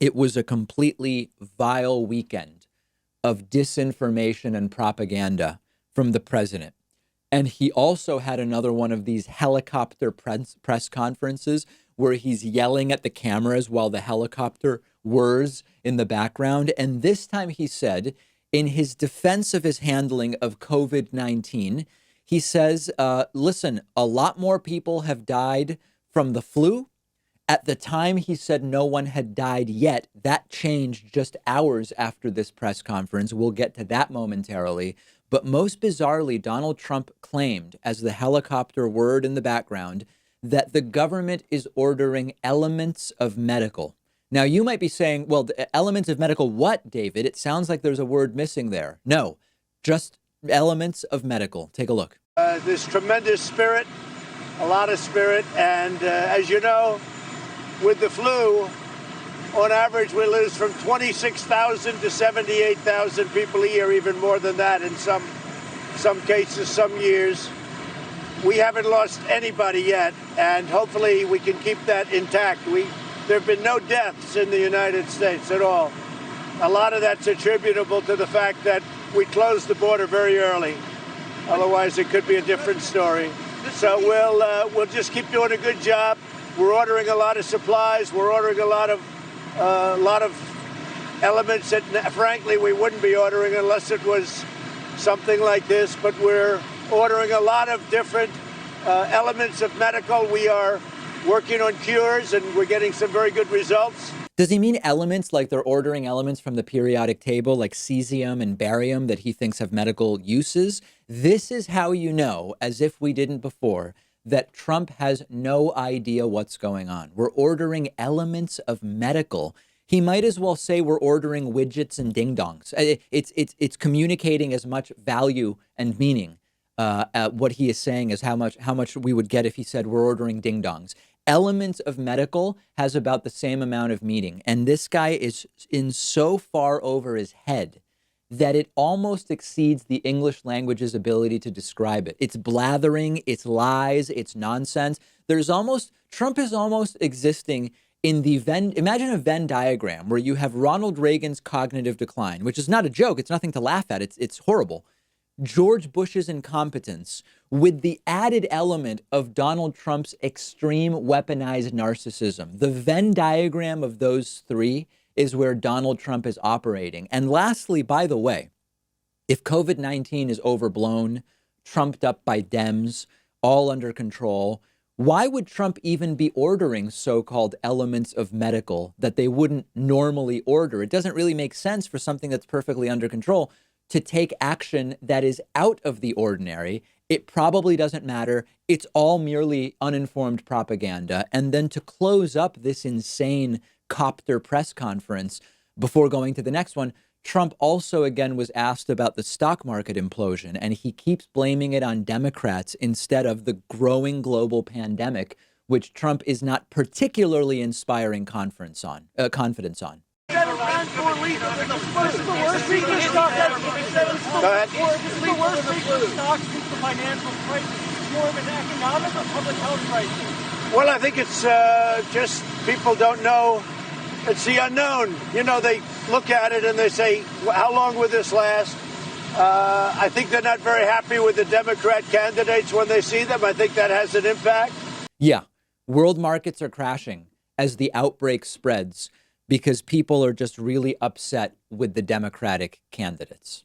It was a completely vile weekend of disinformation and propaganda from the president. And he also had another one of these helicopter press conferences where he's yelling at the cameras while the helicopter whirs in the background. And this time he said, in his defense of his handling of COVID-19, he says, listen, a lot more people have died from the flu. At the time, he said no one had died yet. That changed just hours after this press conference. We'll get to that momentarily. But most bizarrely, Donald Trump claimed, as the helicopter whirred in the background, that the government is ordering elements of medical. Now, you might be saying, well, the elements of medical what, David? It sounds like there's a word missing there. No, just elements of medical. Take a look. There's tremendous spirit, a lot of spirit. And as you know, with the flu, on average, we lose from 26,000 to 78,000 people a year, even more than that in some cases, some years. We haven't lost anybody yet, and hopefully we can keep that intact. There have been no deaths in the United States at all. A lot of that's attributable to the fact that we closed the border very early. Otherwise, it could be a different story. So we'll just keep doing a good job. We're ordering a lot of supplies. We're ordering a lot of elements that, frankly, we wouldn't be ordering unless it was something like this. But we're ordering a lot of different elements of medical. We are working on cures, and we're getting some very good results. Does he mean elements like they're ordering elements from the periodic table, like cesium and barium that he thinks have medical uses? This is how you know, as if we didn't before, that Trump has no idea what's going on. We're ordering elements of medical. He might as well say we're ordering widgets and ding-dongs. It's communicating as much value and meaning. What he is saying is how much we would get if he said we're ordering ding-dongs. Elements of medical has about the same amount of meaning. And this guy is in so far over his head that it almost exceeds the English language's ability to describe it. It's blathering, it's lies, it's nonsense. Trump is almost existing in the imagine a Venn diagram where you have Ronald Reagan's cognitive decline, which is not a joke. It's nothing to laugh at. It's horrible. George Bush's incompetence with the added element of Donald Trump's extreme weaponized narcissism. The Venn diagram of those three is where Donald Trump is operating. And lastly, by the way, if COVID-19 is overblown, trumped up by Dems, all under control, why would Trump even be ordering so-called elements of medical that they wouldn't normally order? It doesn't really make sense for something that's perfectly under control to take action that is out of the ordinary. It probably doesn't matter. It's all merely uninformed propaganda. And then to close up this insane Copter press conference before going to the next one, Trump also again was asked about the stock market implosion, and he keeps blaming it on Democrats instead of the growing global pandemic, which Trump is not particularly inspiring confidence on. This is the worst week in stock since the financial crisis. More of an economic or public health crisis? Well, I think it's just people don't know. It's the unknown. You know, they look at it and they say, how long will this last? I think they're not very happy with the Democrat candidates when they see them. I think that has an impact. Yeah, world markets are crashing as the outbreak spreads because people are just really upset with the Democratic candidates.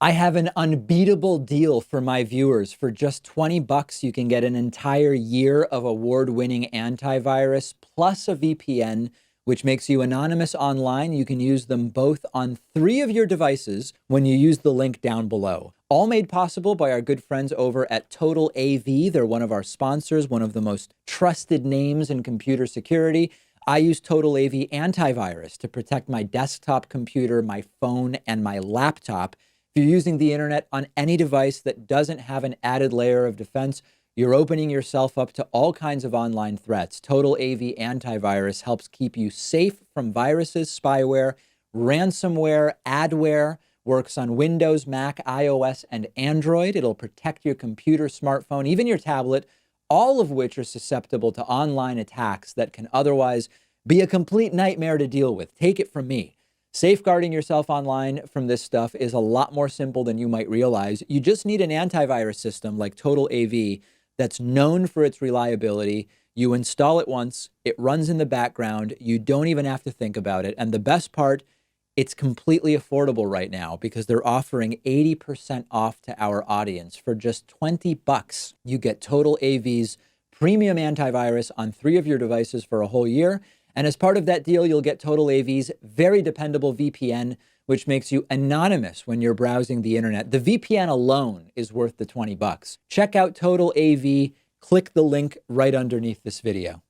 I have an unbeatable deal for my viewers. For just $20, you can get an entire year of award-winning antivirus plus a VPN, which makes you anonymous online. You can use them both on 3 of your devices when you use the link down below. All made possible by our good friends over at Total AV. They're one of our sponsors, one of the most trusted names in computer security. I use Total AV antivirus to protect my desktop computer, my phone, and my laptop. If you're using the internet on any device that doesn't have an added layer of defense, you're opening yourself up to all kinds of online threats. Total AV antivirus helps keep you safe from viruses, spyware, ransomware, adware. Works on Windows, Mac, iOS, and Android. It'll protect your computer, smartphone, even your tablet, all of which are susceptible to online attacks that can otherwise be a complete nightmare to deal with. Take it from me. Safeguarding yourself online from this stuff is a lot more simple than you might realize. You just need an antivirus system like Total AV that's known for its reliability. You install it once, it runs in the background. You don't even have to think about it. And the best part, it's completely affordable right now because they're offering 80% off to our audience for just $20. You get Total AV's premium antivirus on 3 of your devices for a whole year. And as part of that deal, you'll get Total AV's very dependable VPN, which makes you anonymous when you're browsing the internet. The VPN alone is worth the $20. Check out Total AV. Click the link right underneath this video.